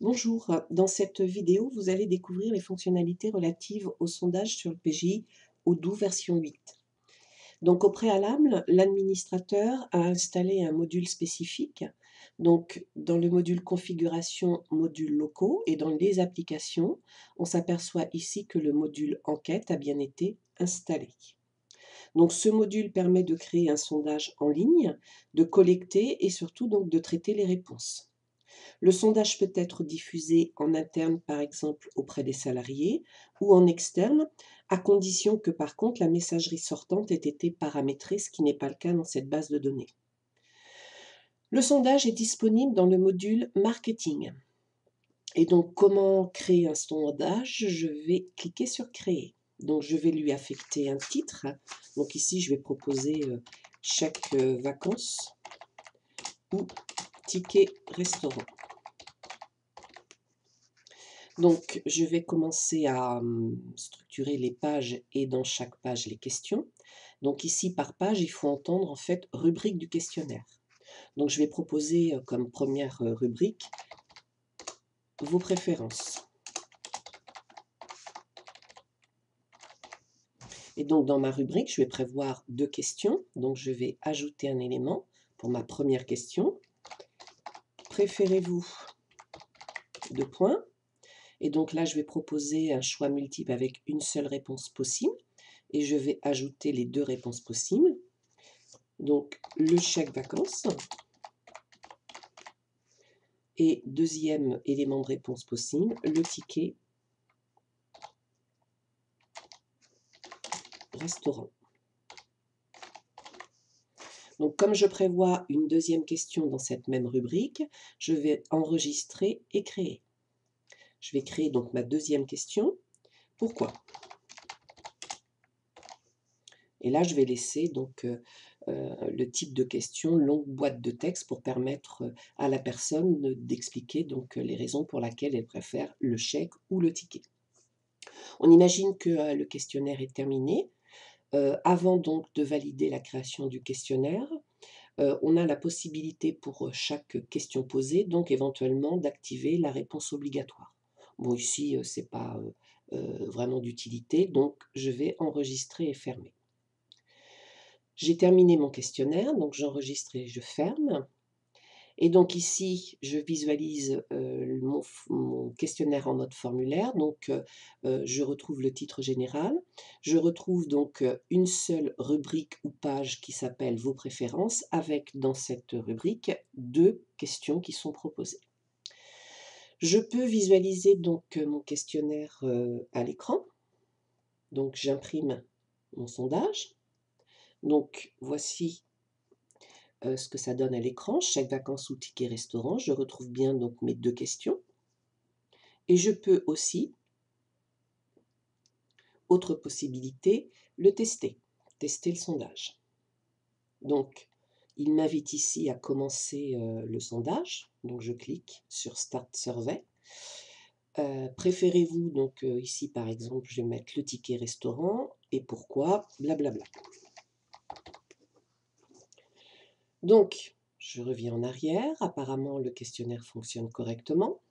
Bonjour, dans cette vidéo, vous allez découvrir les fonctionnalités relatives au sondage sur le PGI Odoo version 8. Donc au préalable, l'administrateur a installé un module spécifique. Donc dans le module configuration, modules locaux et dans les applications, on s'aperçoit ici que le module enquête a bien été installé. Donc ce module permet de créer un sondage en ligne, de collecter et surtout donc de traiter les réponses. Le sondage peut être diffusé en interne, par exemple auprès des salariés, ou en externe, à condition que par contre la messagerie sortante ait été paramétrée, ce qui n'est pas le cas dans cette base de données. Le sondage est disponible dans le module marketing. Et donc comment créer un sondage? Je vais cliquer sur créer. Donc je vais lui affecter un titre. Donc ici je vais proposer chèque vacances ou ticket restaurant. Donc, je vais commencer à structurer les pages et dans chaque page les questions. Donc ici, par page, il faut entendre en fait rubrique du questionnaire. Donc je vais proposer comme première rubrique vos préférences. Et donc dans ma rubrique, je vais prévoir deux questions. Donc je vais ajouter un élément pour ma première question. Préférez-vous ? Deux points. Et donc là, je vais proposer un choix multiple avec une seule réponse possible. Et je vais ajouter les deux réponses possibles. Donc, le chèque vacances. Et deuxième élément de réponse possible, le ticket restaurant. Donc, comme je prévois une deuxième question dans cette même rubrique, je vais enregistrer et créer. Je vais créer donc ma deuxième question. Pourquoi ? Et là, je vais laisser donc le type de question, longue boîte de texte pour permettre à la personne d'expliquer donc les raisons pour lesquelles elle préfère le chèque ou le ticket. On imagine que le questionnaire est terminé. Avant donc de valider la création du questionnaire, on a la possibilité pour chaque question posée, donc éventuellement d'activer la réponse obligatoire. Bon, ici, ce n'est pas vraiment d'utilité, donc je vais enregistrer et fermer. J'ai terminé mon questionnaire, donc j'enregistre et je ferme. Et donc ici, je visualise mon questionnaire en mode formulaire. Donc, je retrouve le titre général. Je retrouve donc une seule rubrique ou page qui s'appelle « Vos préférences » avec dans cette rubrique deux questions qui sont proposées. Je peux visualiser donc mon questionnaire à l'écran. Donc, j'imprime mon sondage. Donc, voici ce que ça donne à l'écran, chèque vacances ou ticket restaurant. Je retrouve bien donc mes deux questions. Et je peux aussi, autre possibilité, le tester le sondage. Donc, il m'invite ici à commencer le sondage. Donc, je clique sur Start Survey. Préférez-vous, donc ici par exemple, je vais mettre le ticket restaurant et pourquoi, blablabla. Donc, je reviens en arrière. Apparemment, le questionnaire fonctionne correctement.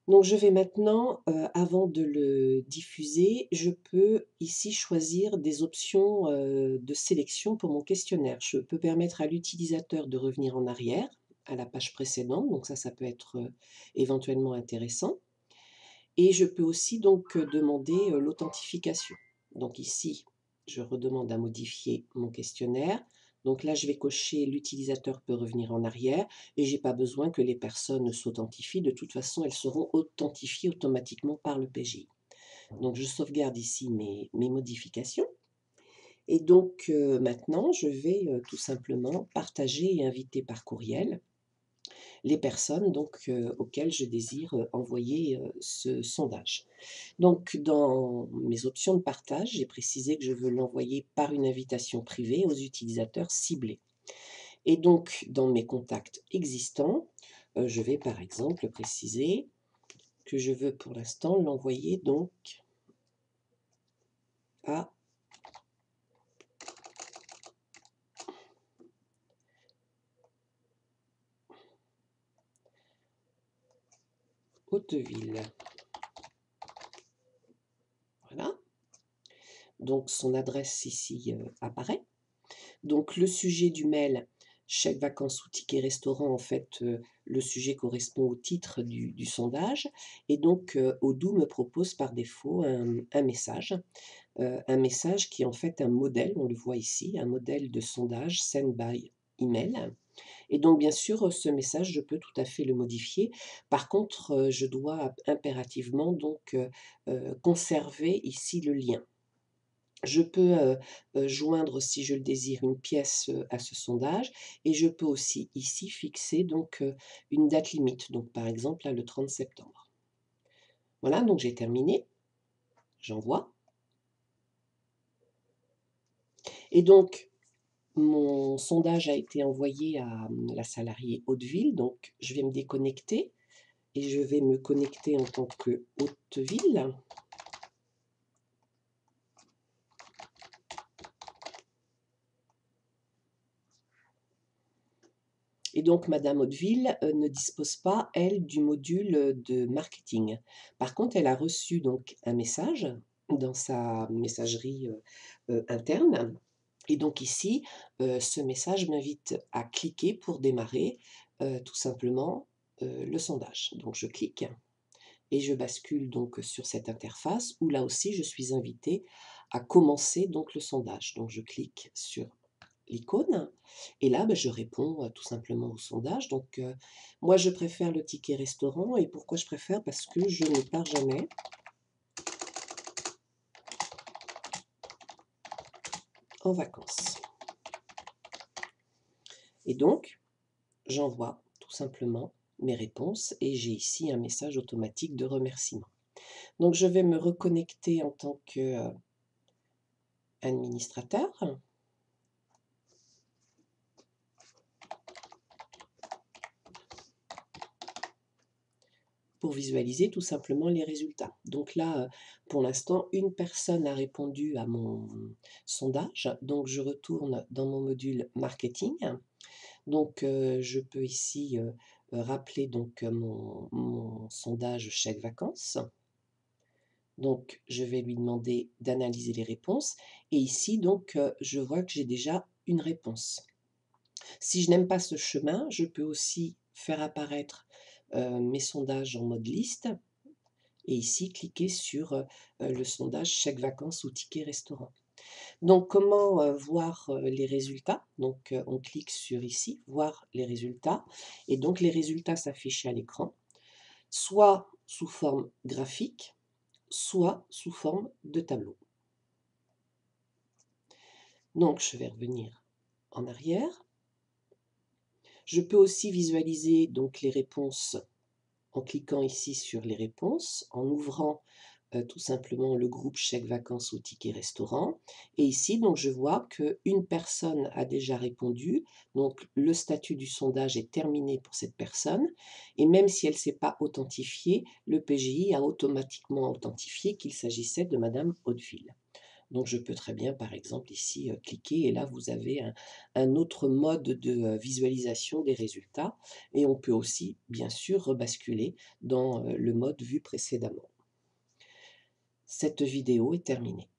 Donc je vais maintenant, avant de le diffuser, je peux ici choisir des options de sélection pour mon questionnaire. Je peux permettre à l'utilisateur de revenir en arrière, à la page précédente, donc ça peut être éventuellement intéressant. Et je peux aussi donc demander l'authentification. Donc ici, je redemande à modifier mon questionnaire. Donc là, je vais cocher l'utilisateur peut revenir en arrière et je n'ai pas besoin que les personnes s'authentifient. De toute façon, elles seront authentifiées automatiquement par le PGI. Donc je sauvegarde ici mes modifications. Et donc maintenant, je vais tout simplement partager et inviter par courriel les personnes donc, auxquelles je désire envoyer ce sondage. Donc dans mes options de partage, j'ai précisé que je veux l'envoyer par une invitation privée aux utilisateurs ciblés. Et donc dans mes contacts existants, je vais par exemple préciser que je veux pour l'instant l'envoyer donc à Hauteville. Voilà. Donc son adresse ici apparaît. Donc le sujet du mail, chèque vacances ou ticket restaurant, en fait, le sujet correspond au titre du sondage et donc Odoo me propose par défaut un message qui est en fait un modèle, on le voit ici, un modèle de sondage send by email et donc bien sûr, ce message, je peux tout à fait le modifier. Par contre, je dois impérativement donc conserver ici le lien. Je peux, joindre, si je le désire, une pièce, à ce sondage et je peux aussi ici fixer donc, une date limite, donc par exemple là le 30 septembre. Voilà, donc j'ai terminé, j'envoie et donc mon sondage a été envoyé à, la salariée Hauteville, donc je vais me déconnecter et je vais me connecter en tant que Hauteville. Et donc madame Hauteville, ne dispose pas, elle, du module, de marketing. Par contre, elle a reçu donc un message dans sa messagerie, interne et donc ici, ce message m'invite à cliquer pour démarrer, tout simplement, le sondage. Donc je clique et je bascule donc sur cette interface où là aussi je suis invitée à commencer donc le sondage. Donc je clique sur l'icône et là, je réponds, tout simplement au sondage. Donc moi je préfère le ticket restaurant et pourquoi je préfère? Parce que je ne pars jamais en vacances et donc j'envoie tout simplement mes réponses et j'ai ici un message automatique de remerciement. Donc je vais me reconnecter en tant que, administrateur pour visualiser tout simplement les résultats. Donc là, pour l'instant, une personne a répondu à mon sondage, donc je retourne dans mon module marketing. Donc je peux ici, rappeler donc mon sondage chèque vacances. Donc je vais lui demander d'analyser les réponses et ici donc, je vois que j'ai déjà une réponse. Si je n'aime pas ce chemin, je peux aussi faire apparaître, mes sondages en mode liste et ici cliquer sur, le sondage chèque vacances ou ticket restaurant. Donc comment, voir, les résultats? Donc on clique sur ici, voir les résultats et donc les résultats s'affichent à l'écran, soit sous forme graphique, soit sous forme de tableau. Donc je vais revenir en arrière. Je peux aussi visualiser donc les réponses en cliquant ici sur les réponses, en ouvrant tout simplement le groupe chèque vacances ou ticket restaurant. Et ici, donc, je vois qu'une personne a déjà répondu. Donc, le statut du sondage est terminé pour cette personne. Et même si elle ne s'est pas authentifiée, le PGI a automatiquement authentifié qu'il s'agissait de Madame Hauteville. Donc, je peux très bien, par exemple, ici, cliquer et là, vous avez un autre mode de visualisation des résultats. Et on peut aussi, bien sûr, rebasculer dans le mode vu précédemment. Cette vidéo est terminée.